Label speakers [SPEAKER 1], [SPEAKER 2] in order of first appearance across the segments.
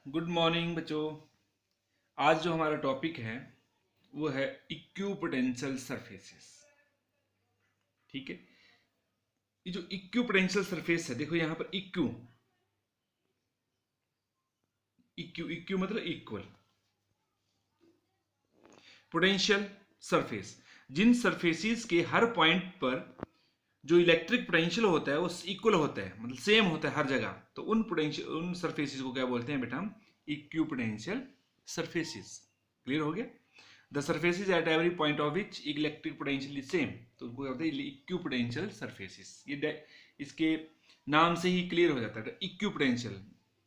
[SPEAKER 1] Good morning बच्चों। आज जो हमारा टॉपिक है वो है इक्विपोटेंशियल सरफेसेस। ठीक है, ये जो इक्विपोटेंशियल सरफेस है, देखो यहाँ पर इक्यू इक्यू इक्यू मतलब इक्वल, पोटेंशियल सरफेस, जिन सरफेसेस के हर पॉइंट पर जो इलेक्ट्रिक पोटेंशियल होता है वो इक्वल होता है, मतलब सेम होता है हर जगह। तो उन सरफेसेस को क्या बोलते हैं बेटा? हम इक्विपोटेंशियल सरफेसेस। क्लियर हो गया? The surfaces at every point of which electric potential is same, तो उनको क्या बोलते हैं? Equipotential surfaces. ये इसके नाम से ही क्लियर हो जाता है। इक्विपोटेंशियल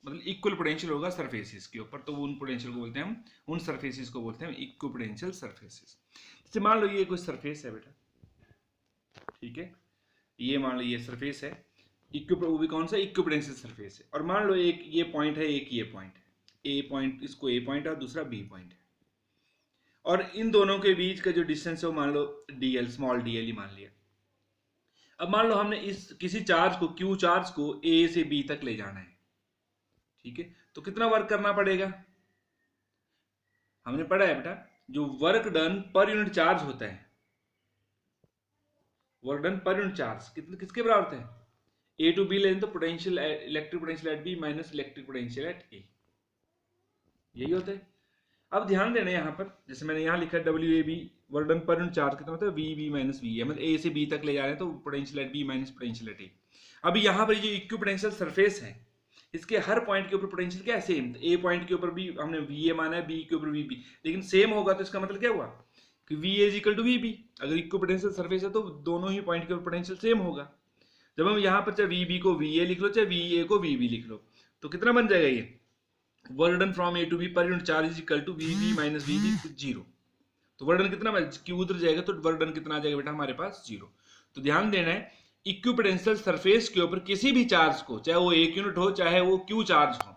[SPEAKER 1] मतलब इक्वल पोटेंशियल होगा सरफेसेस के ऊपर, तो उन पोटेंशियल को बोलते हैं हम, उन सरफेसेस को बोलते हैं इक्विपोटेंशियल सरफेसेस। जैसे मान लो ये कोई सरफेस है बेटा, ठीक है, ये मान लो ये सरफेस है, वो भी कौन सा? इक्विपोटेंशियल सरफेस है। और मान लो एक ये पॉइंट है, एक ये पॉइंट है, ए पॉइंट, इसको ए पॉइंट है और दूसरा बी पॉइंट है, और इन दोनों के बीच का जो डिस्टेंस है वो मान लो डीएल, स्मॉल डीएल ही मान लिया। अब मान लो हमने इस किसी चार्ज को, क्यू चार्ज को ए से बी तक ले जाना है, ठीक है, तो कितना वर्क करना पड़ेगा? हमने पढ़ा है बेटा, जो वर्क डन पर यूनिट चार्ज होता है, वर्क डन पर यूनिट चार्ज किसके बराबर होता है? ए टू बी लें तो potential, electric potential at B minus electric potential at A, यही होता है। अब ध्यान देना यहाँ पर, जैसे मैंने यहाँ लिखा है W A B, work done पर यूनिट चार्ज कितना होता है? वी बी माइनस वी है, मतलब ए से बी तक ले जा रहे हैं तो potential at B minus potential at A. अब यहाँ पर जो इक्विपोटेंशियल सरफेस है, इसके हर पॉइंट के ऊपर पोटेंशियल क्या है? सेम। ए पॉइंट के ऊपर भी हमने वी ए माना है, बी के ऊपर वी बी, लेकिन सेम होगा तो इसका मतलब क्या हुआ कि V A is equal to V B. अगर इक्विपोटेंशियल सरफेस है तो दोनों ही पॉइंट के ऊपर पोटेंशियल सेम होगा। जब हम यहाँ पर चाहे वी बी को वी ए लिख लो, चाहे वी ए को वी बी लिख लो, तो कितना बन जाएगा? ये work done from A to B per unit charge is equal to V B minus V B, zero. तो वर्क डन कितना, क्यू उधर जाएगा तो वर्क डन कितना आ जाएगा बेटा हमारे पास? जीरो। तो ध्यान देना है, इक्विपोटेंशियल सरफेस के ऊपर किसी भी चार्ज को, चाहे वो एक यूनिट हो चाहे वो क्यू चार्ज हो,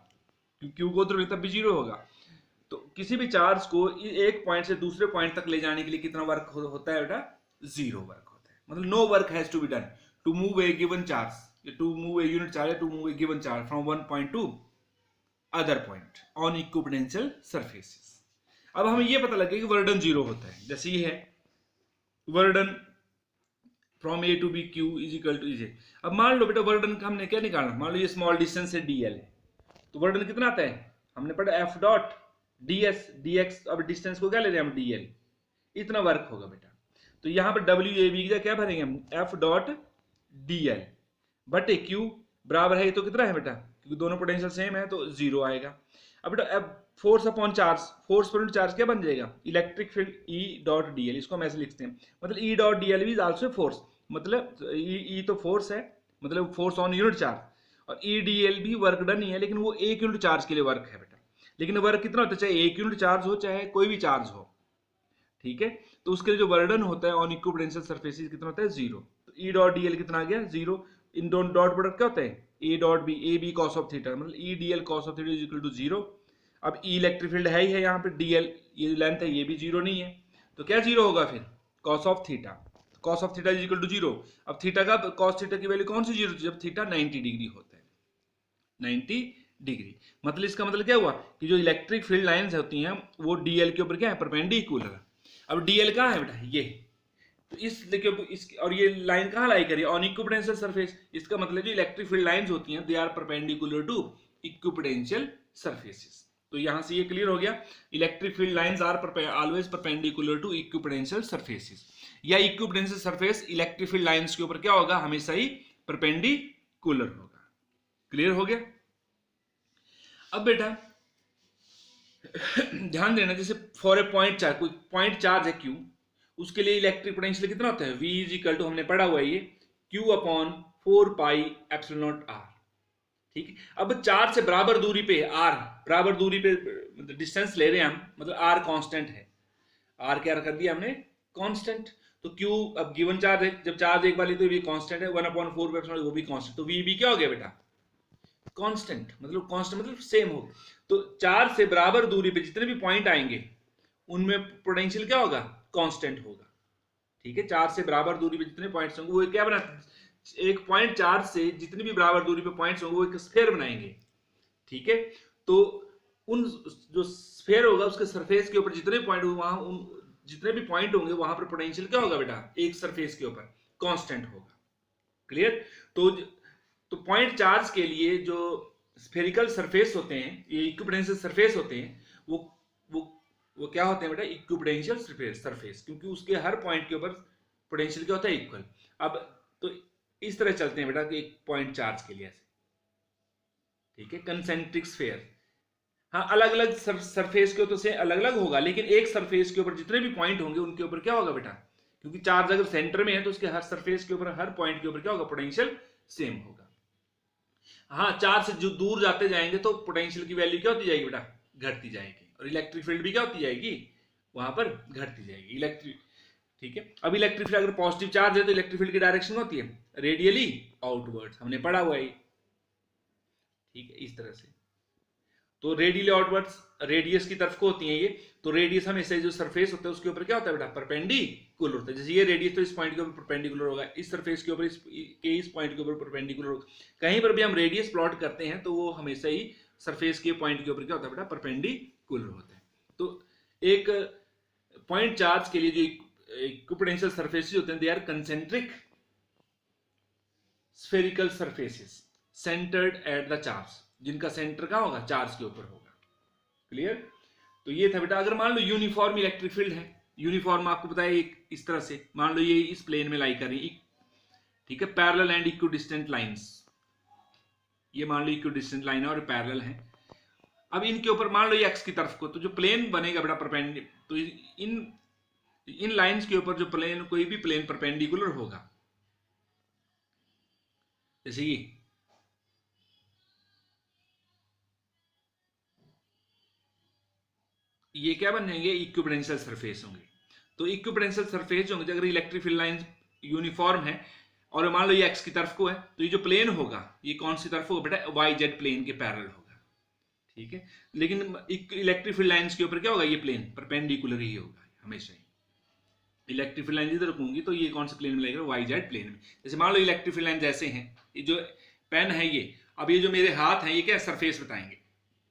[SPEAKER 1] क्यू को उधर तब भी जीरो होगा, तो किसी भी चार्ज को एक पॉइंट से दूसरे पॉइंट तक ले जाने के लिए कितना वर्क होता है बेटा? जीरो वर्क होता है। मतलब no work has to be done to move a given charge, to move a unit charge, to move a given charge from one point to other point on equipotential surfaces. अब हमें यह पता लगे कि work done zero होता है। जैसे ये है work done from A to B q is equal to इजे। अब मान लो बेटा वर्क डन का हमने क्या निकालना, मान लो ये स्मॉल डिस्टेंस है डीएल है, तो वर्क डन कितना आता है? हमने पढ़ा एफ डॉट डीएस डीएक्स। अब डिस्टेंस को क्या ले रहे हैं हम? डीएल, इतना वर्क होगा बेटा। तो यहां पर डब्ल्यू ए बी का क्या भरेंगे हम? एफ डॉट डीएल बटे क्यू बराबर है, ये तो कितना है बेटा? क्योंकि दोनों पोटेंशियल सेम है तो जीरो आएगा। अब बेटा अब फोर्स अपॉन चार्ज, फोर्स पर चार्ज क्या बन जाएगा? Electric field E dot DL, इसको हम ऐसे लिखते हैं, मतलब E dot DL is also force, मतलब ई तो फोर्स है, मतलब फोर्स ऑन यूनिट चार्ज, और ई डी एल भी वर्क डन ही है, लेकिन वो एक यूनिट चार्ज के लिए वर्क है बेटा। लेकिन वर्क कितना होता है? चाहे एक यूनिट चार्ज हो चाहे कोई भी चार्ज हो, ठीक है, तो उसके लिए जो वर्क डन होता है ऑन इक्विपोटेंशियल सरफेसेस कितना होता है? जीरो। तो ई डॉट डी एल कितना आ गया? जीरो। इन दोनों डॉट प्रोडक्ट क्या होता है? A dot B, A B cos of theta, मतलब E D L cos of theta is equal to zero. अब ई इलेक्ट्रिक फील्ड है ही है यहाँ पे, डी एल ये लेंथ है, ये भी जीरो नहीं है, तो क्या जीरो होगा फिर? Cos of theta. Cos of theta is equal to zero. अब थीटा का, कॉस थीटा की वैल्यू कौन सी जीरो? जब थीटा 90 डिग्री होता है, 90 डिग्री। मतलब इसका मतलब क्या हुआ कि जो इलेक्ट्रिक फील्ड लाइंस होती हैं वो डीएल के ऊपर क्या है? परपेंडिकुलर है। अब डीएल कहाँ है बेटा? ये, तो इस देखिए इस, और ये लाइन कहाँ लाई करी? On equipotential surface. इसका मतलब जो इलेक्ट्रिक फील्ड लाइंस होती हैं they are perpendicular to equipotential surfaces. तो यहां से ये क्लियर हो गया, electric field lines are always perpendicular to equipotential surfaces, या equipotential surface electric field lines के ऊपर क्या होगा? हमेशा ही परपेंडिकुलर होगा। क्लियर हो गया? अब बेटा ध्यान देना, जैसे फॉर ए पॉइंट चार्ज, कोई पॉइंट चार्ज है क्यू, उसके लिए इलेक्ट्रिक पोटेंशियल कितना होता है? V इज इक्वल टू, हमने पढ़ा हुआ है ये, Q upon 4 pi epsilon not R। ठीक है, अब चार्ज से बराबर दूरी पे R, बराबर दूरी पे डिस्टेंस ले रहे हैं हम, मतलब R कांस्टेंट है। R क्या कर दिया हमने? कांस्टेंट। तो Q अब गिवन चार्ज है, जब चार्ज एक बार लेते तो V कांस्टेंट है, 1 अपॉन 4 एप्सिलॉन वो भी कांस्टेंट, तो V क्या हो गया बेटा? कांस्टेंट। मतलब कांस्टेंट मतलब सेम हो। तो चार्ज से बराबर दूरी पे जितने भी पॉइंट आएंगे उनमें पोटेंशियल क्या होगा? कांस्टेंट होगा। ठीक है, चार्ज से बराबर दूरी पे जितने पॉइंट्स होंगे वो क्या बना, एक पॉइंट चार्ज से जितनी भी बराबर दूरी पे पॉइंट्स होंगे वो एक स्फीयर बनाएंगे। ठीक है, तो उन जो स्फेयर होगा उसके सरफेस के ऊपर जितने पॉइंट होंगे वहां उन जितने भी पॉइंट होंगे वहां पर पोटेंशियल क्या होगा बेटा, एक सरफेस के ऊपर कांस्टेंट होगा। क्लियर। तो पॉइंट चार्ज के लिए जो स्फेरिकल सरफेस होते हैं, ये इक्विपोटेंशियल सरफेस होते हैं, वो वो क्या होते हैं बेटा, इक्विपोटेंशियल सरफेस, क्योंकि उसके हर पॉइंट के ऊपर पोटेंशियल क्या होता है, इक्वल। अब तो इस तरह चलते हैं बेटा कि एक पॉइंट चार्ज के लिए ऐसे, ठीक है, कंसेंट्रिक स्फेयर। हाँ, अलग अलग सरफेस के ऊपर से अलग अलग होगा, लेकिन एक सरफेस के ऊपर जितने भी पॉइंट होंगे उनके ऊपर क्या होगा बेटा, क्योंकि चार्ज अगर सेंटर में है तो उसके हर सरफेस के ऊपर, हर पॉइंट के ऊपर क्या होगा, पोटेंशियल सेम होगा। हाँ, चार्ज से जो दूर जाते जाएंगे तो पोटेंशियल की वैल्यू क्या होती जाएगी बेटा, घटती जाएगी, और इलेक्ट्रिक फील्ड भी क्या होती जाएगी, वहां पर घटती जाएगी इलेक्ट्रिक। ठीक है, अब इलेक्ट्रिक फील्ड अगर पॉजिटिव चार्ज है तो इलेक्ट्रिक फील्ड की डायरेक्शन होती है रेडियली आउटवर्ड्स, हमने पढ़ा हुआ है। ठीक है, इस तरह से तो रेडियली आउटवर्ड्स रेडियस की तरफ को होती है ये, तो रेडियस हमेशा जो सरफेस होता है उसके ऊपर क्या होता है बेटा, परपेंडिकुलर होता है। जैसे ये रेडियस तो इस पॉइंट के ऊपर परपेंडिकुलर होगा, इस सरफेस के ऊपर इस पॉइंट के ऊपर परपेंडिकुलर होगा। कहीं पर भी हम रेडियस प्लॉट करते हैं तो वो हमेशा ही सरफेस के पॉइंट के ऊपर क्या होता है बेटा, परपेंडिकुलर होता है। तो एक पॉइंट चार्ज के लिए जो इक्विपोटेंशियल सरफेसेस होते हैं, they are concentric spherical surfaces centred at the charge, जिनका सेंटर कहां होगा, चार्ज के ऊपर होगा। क्लियर। तो ये था बेटा, अगर मान लो यूनिफॉर्म इलेक्ट्रिक फील्ड है, यूनिफॉर्म आपको पता है एक इस तरह से, मान लो ये इस प्लेन में लाई कर रही, ठीक है, पैरेलल एंड इक्विडिस्टेंट लाइंस, ये मान लो इक्विडिस्टेंट लाइन है और पैरेलल है। अब इनके ऊपर मान लो ये एक्स की तरफ को, तो जो प्लेन बनेगा बेटा परपेंडिकुलर, तो इन लाइंस के ऊपर जो प्लेन, कोई भी प्लेन परपेंडिकुलर होगा, जैसे ये क्या बन जाएंगे, इक्विपोटेंशियल सरफेस होंगे। तो इक्विपोटेंशियल सरफेस होंगे, अगर इलेक्ट्रिक फील्ड लाइंस यूनिफॉर्म है और मान लो ये एक्स की तरफ को है, तो ये जो प्लेन होगा ये कौन सी तरफ होगा बेटा, वाई जेड प्लेन के पैरेलल होगा। ठीक है, लेकिन इलेक्ट्रिक फील्ड लाइंस के ऊपर क्या होगा, ये प्लेन परपेंडिकुलर ही होगा हमेशा ही। इलेक्ट्रिक फील्ड लाइन इधर रखूंगी तो ये कौन सा प्लेन में लगेगा, वाई जेड प्लेन में। जैसे मान लो इलेक्ट्रिक फील्ड लाइन जैसे हैं, ये जो पेन है ये, अब ये जो मेरे हाथ हैं ये क्या सरफेस बताएंगे,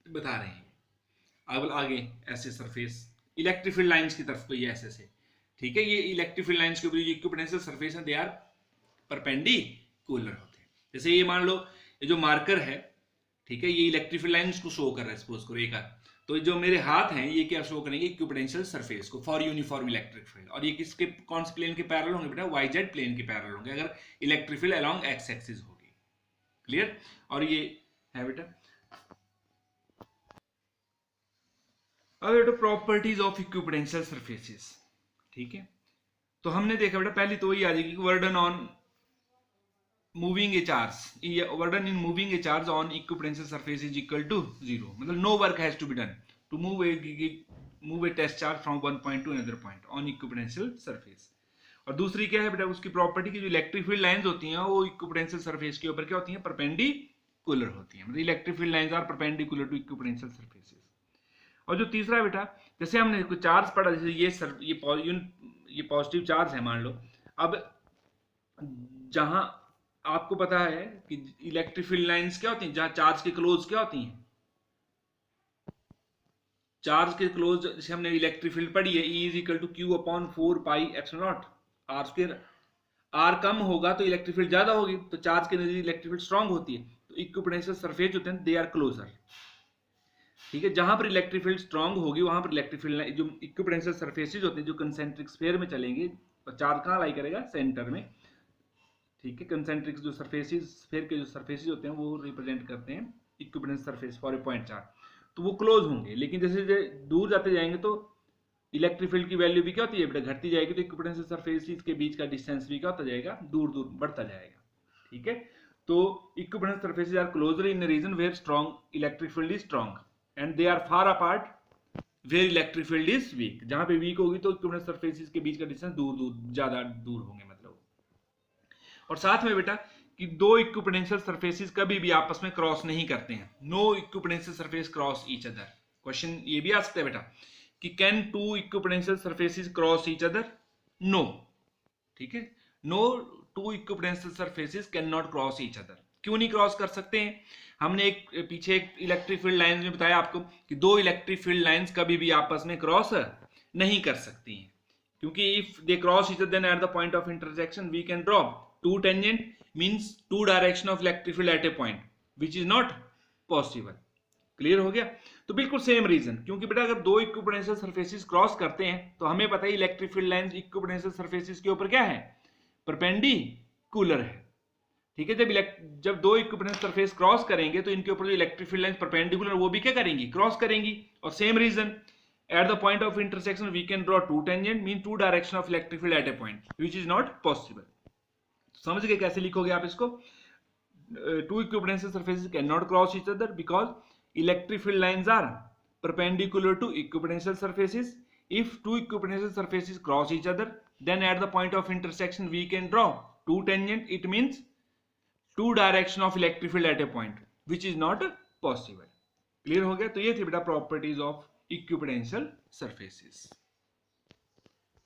[SPEAKER 1] बता रहे हैं। अब आगे ऐसे सरफेस इलेक्ट्रिक फील्ड लाइंस की तरफ को ये ऐसे, ठीक है, ये इलेक्ट्रिक फील्ड लाइंस के ऊपर इक्विपोटेंशियल सरफेस है, दे आर परपेंडिकुलर होते हैं। जैसे ये मान लो ये जो मार्कर है, ठीक है, ये इलेक्ट्रिक फील्ड लाइंस को शो कर रहा है, सपोज करो एक, तो जो मेरे हाथ हैं ये क्या शो करेंगे, इक्विपोटेंशियल सरफेस को फॉर यूनिफॉर्म इलेक्ट्रिक फील्ड। और ये किसके, कौन से प्लेन के पैरेलल होंगे बेटा, वाई जेड प्लेन के पैरेलल होंगे, अगर electric field along x axis होगी। क्लियर। और ये है बेटा, अब बेटा प्रॉपर्टीज ऑफ इक्विपोटेंशियल सरफेसेस। ठीक है, तो हमने देखा बेटा पहली तो वही आ जाएगी, work done on moving a charge, work done in moving a charge on equipotential surface is equal to 0, मतलब no work has to be done to move a test charge from one point to another point on equipotential surface. और दूसरी क्या है बेटा, उसकी property की जो electric field lines होती हैं वो इक्विपोटेंशियल सरफेस के ऊपर क्या होती हैं, परपेंडिकुलर होती हैं, मतलब electric field lines are perpendicular to equipotential surfaces. और जो तीसरा बेटा, जैसे हमने कोई चार्ज पढ़ा, जैसे ये पॉजिटिव चार्ज है मान लो, अब जहां आपको पता है कि इलेक्ट्रिक फील्ड लाइंस क्या होती हैं, जहां चार्ज के क्लोज क्या होती हैं, चार्ज के क्लोज, जैसे हमने इलेक्ट्रिक फील्ड पढ़ी है, E is equal to Q upon 4 pi epsilon nought R square. R कम होगा तो इलेक्ट्रिक फील्ड ज्यादा होगी, तो चार्ज के नजदीक इलेक्ट्रिक फील्ड स्ट्रांग होती है, तो इक्विपोटेंशियल सरफेस होते हैं, दे आर क्लोजर। ठीक है, जहां पर इलेक्ट्रिक फील्ड स्ट्रांग होगी वहां पर इलेक्ट्रिक फील्ड, जो इक्विपोटेंशियल सरफेसेस होते हैं जो कंसेंट्रिक स्फीयर में चलेंगे, और चार्ज कहां लाई करेगा, सेंटर में। ठीक है, कंसेंट्रिक जो सरफेसेस, स्फीयर के जो सरफेसेस होते हैं वो रिप्रेजेंट करते हैं equipotential surface for a point charge, तो वो क्लोज होंगे। लेकिन जैसे दूर जाते जाएंगे तो इलेक्ट्रिक फील्ड की वैल्यू भी क्या होती है बेटा, घटती जाएगी, तो इक्विपोटेंशियल सरफेसेस के बीच का डिस्टेंस भी क्या होता जाएगा, दूर दूर बढ़ता जाएगा। ठीक है, तो equipotential surfaces are closer in region where strong electric field is strong and they are far apart where electric field is weak. जहां पे वीक होगी तो इक्विपोटेंशियल सरफेसेस के बीच का डिस्टेंस दूर दूर, ज्यादा दूर होंगे मतलब। और साथ में बेटा कि दो इक्विपोटेंशियल सरफेसेस कभी भी आपस में क्रॉस नहीं करते हैं, no equipotential surface cross each other. Question ये भी आ सकता है बेटा कि can two equipotential surfaces cross each other, no. ठीक है, no two equipotential surfaces can not cross each other. क्यों नहीं क्रॉस कर सकते हैं, हमने एक पीछे एक इलेक्ट्रिक फील्ड लाइन में बताया आपको कि दो इलेक्ट्रिक फील्ड लाइंस कभी भी आपस में क्रॉस नहीं कर सकती हैं, क्योंकि if they cross each other then at the point of intersection we can draw two tangent means two direction of electric field at a point which is not possible. Clear हो गया? तो बिल्कुल same reason, क्योंकि बेटा अगर दो equipotential surfaces cross करते हैं तो हमें पता है electric field lines equipotential surfaces के ऊपर क्या है, परपेंडिकुलर है। ठीक है, जब दो इक्विपोटेंशियल सरफेस क्रॉस करेंगे तो इनके ऊपर जो इलेक्ट्रिक फील्ड लाइंस परपेंडिकुलर वो भी क्या करेंगी, क्रॉस करेंगी। और same reason at the point of intersection we can draw two tangent mean two direction of electric field at a point which is not possible. समझ गए कैसे लिखोगे आप इसको? Two equipotential surfaces can not cross each other because electric field lines are perpendicular to equipotential surfaces. If two equipotential surfaces cross each other, then at the point of intersection we can draw two tangent. It means two direction of electric field at a point, which is not possible. Clear हो गया? तो ये थी बेटा properties of equipotential surfaces.